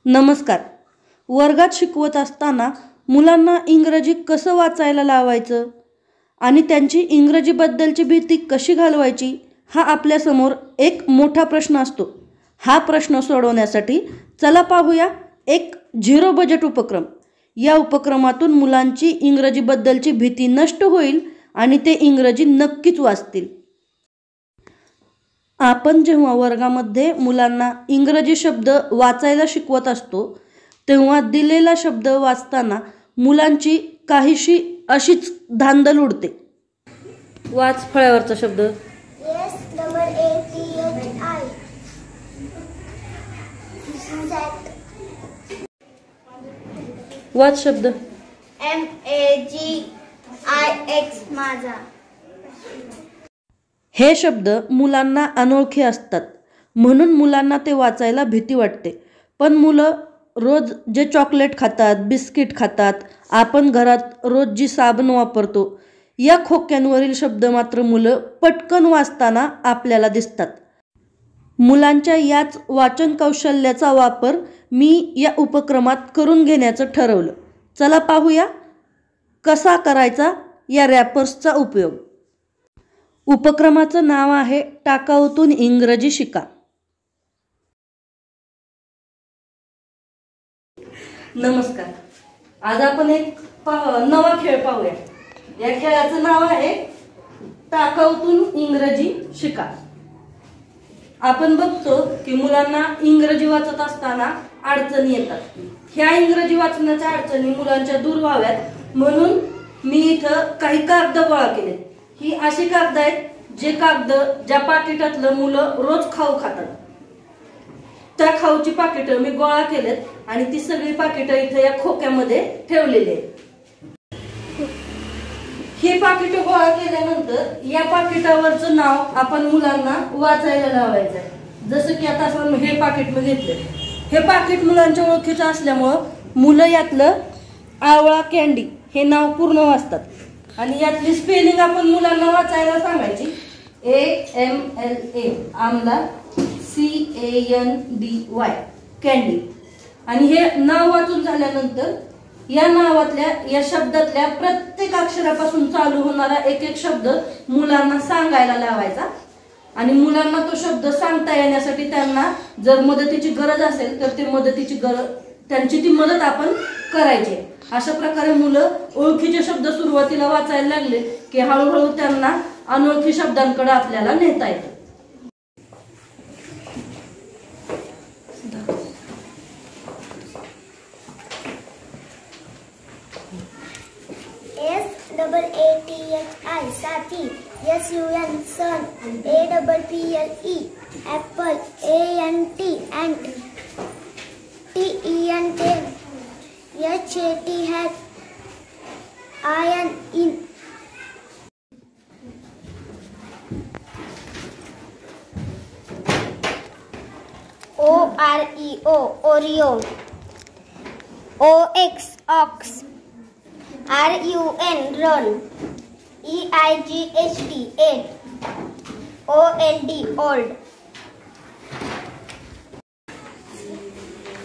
नमस्कार. वर्गात शिकवत असताना मुलांना इंग्रजी कसं वाचायला लावायचं आणि त्यांची इंग्रजीबद्दलची भीती कशी घालवायची हा आपल्यासमोर एक मोठा प्रश्न असतो. हा प्रश्न सोडवण्यासाठी चला पाहूया एक झिरो बजेट उपक्रम. या उपक्रमातून मुलांची इंग्रजीबद्दलची भीती नष्ट होईल आणि ते इंग्रजी नक्कीच वाचतील. आपण जेव्हा वर्गामध्ये मुलांना इंग्रजी शब्द वाचायला शिकवत असतो तेव्हा दिलेला शब्द वाचताना मुलांची काहीशी अशीच धांदल उडते. वाच फळ्यावरचा शब्द. वाच शब्द. MAGIX माझा. हे शब्द मुलांना अनोळखी असतात म्हणून मुलांना ते वाचायला भीती वाटते. पण मुलं रोज जे चॉकलेट खातात, बिस्किट खातात, आपण घरात रोज जी साबण वापरतो या खोक्यांवरील शब्द मात्र मुलं पटकन वाचताना आपल्याला दिसतात. मुलांच्या याच वाचन कौशल्याचा वापर मी या उपक्रमात करून घेण्याचं ठरवलं. चला पाहूया कसा करायचा या रॅपर्सचा उपयोग. उपक्रमाचं नाव आहे टाकाऊतून इंग्रजी शिका. नमस्कार. आज आपण एक नवा खेळ पाहूया. या खेळाचं नाव आहे टाकाऊतून इंग्रजी शिका. आपण बघतो की मुलांना इंग्रजी वाचत असताना अडचणी येतात. ह्या इंग्रजी वाचण्याच्या अडचणी मुलांच्या दूर व्हाव्यात म्हणून मी इथं काही कागद गोळा केले. ही अशी कागद आहेत जे कागद ज्या पाकिटातलं मुलं रोज खाऊ खातात त्या खाऊची पाकिटं मी गोळा केलेत आणि ती सगळी पाकिटं इथं या खोक्यामध्ये ठेवलेली आहेत. ही पाकिटं गोळा केल्यानंतर या पाकिटावरचं नाव आपण मुलांना वाचायला लावायचं आहे. जसं की आता आपण हे पाकिट मी घेतलं. हे पाकिट मुलांच्या ओळखीचं असल्यामुळं मुलं यातलं आवळा कॅन्डी हे नाव पूर्ण वाचतात आणि यातली स्पेलिंग आपण मुलांना वाचायला सांगायची. AMLA आमला, CANDY कॅन्डी. आणि हे नाव वाचून झाल्यानंतर या नावातल्या या शब्दातल्या प्रत्येक अक्षरापासून चालू होणारा एक एक शब्द मुलांना सांगायला लावायचा आणि मुलांना तो शब्द सांगता येण्यासाठी त्यांना जर मदतीची गरज असेल तर त्यांची ती मदत आपण करायची. अशा प्रकारे मुलं ओळखीचे शब्द सुरुवातीला वाचायला लागले की हळूहळू त्यांना अनोळखी शब्दांकडे आपल्याला नेता येतं. SAATHI साथी. SUN sun. APPLE apple. ANT ant. TEN ten. HAT hat. IN in. OREO Oreo. OX ox. RUN run. EIGHT eight. OLD old.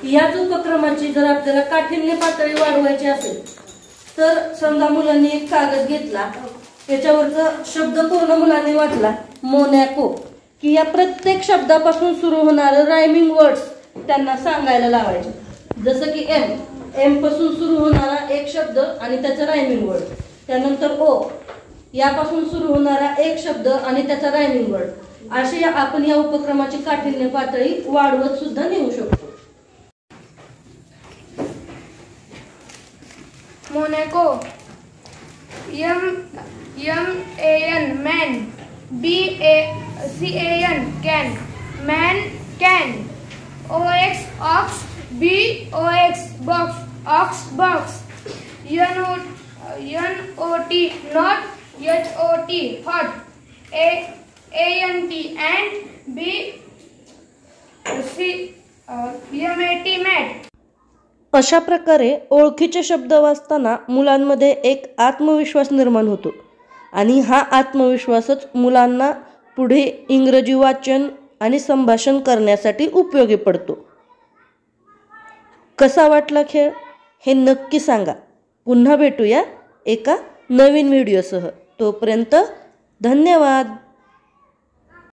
याच उपक्रमाची जर आपल्याला काठिण्य पातळी वाढवायची असेल तर समजा मुलांनी एक कागद घेतला, त्याच्यावरचा शब्द पूर्ण मुलांनी वाचला मोनॅको की या प्रत्येक शब्दापासून सुरू होणारे रायमिंग वर्ड्स त्यांना सांगायला लावायचे. जसं की एम पासून सुरू होणारा एक शब्द आणि त्याचा रायमिंग वर्ड. त्यानंतर ओ यापासून सुरू होणारा एक शब्द आणि त्याचा रायमिंग वर्ड. असे आपण या उपक्रमाची काठिण्य पातळी वाढवत सुद्धा नेऊ शकतो. Monaco. MAN man. CAN can. Man can. OX ox. BOX box. Ox box. NOT not. HOT hot. ANT ant. MAT mat. अशा प्रकारे ओळखीचे शब्द वाचताना मुलांमध्ये एक आत्मविश्वास निर्माण होतो आणि हा आत्मविश्वासच मुलांना पुढे इंग्रजी वाचन आणि संभाषण करण्यासाठी उपयोगी पडतो. कसा वाटला खेळ हे नक्की सांगा. पुन्हा भेटूया एका नवीन व्हिडिओसह. तोपर्यंत धन्यवाद.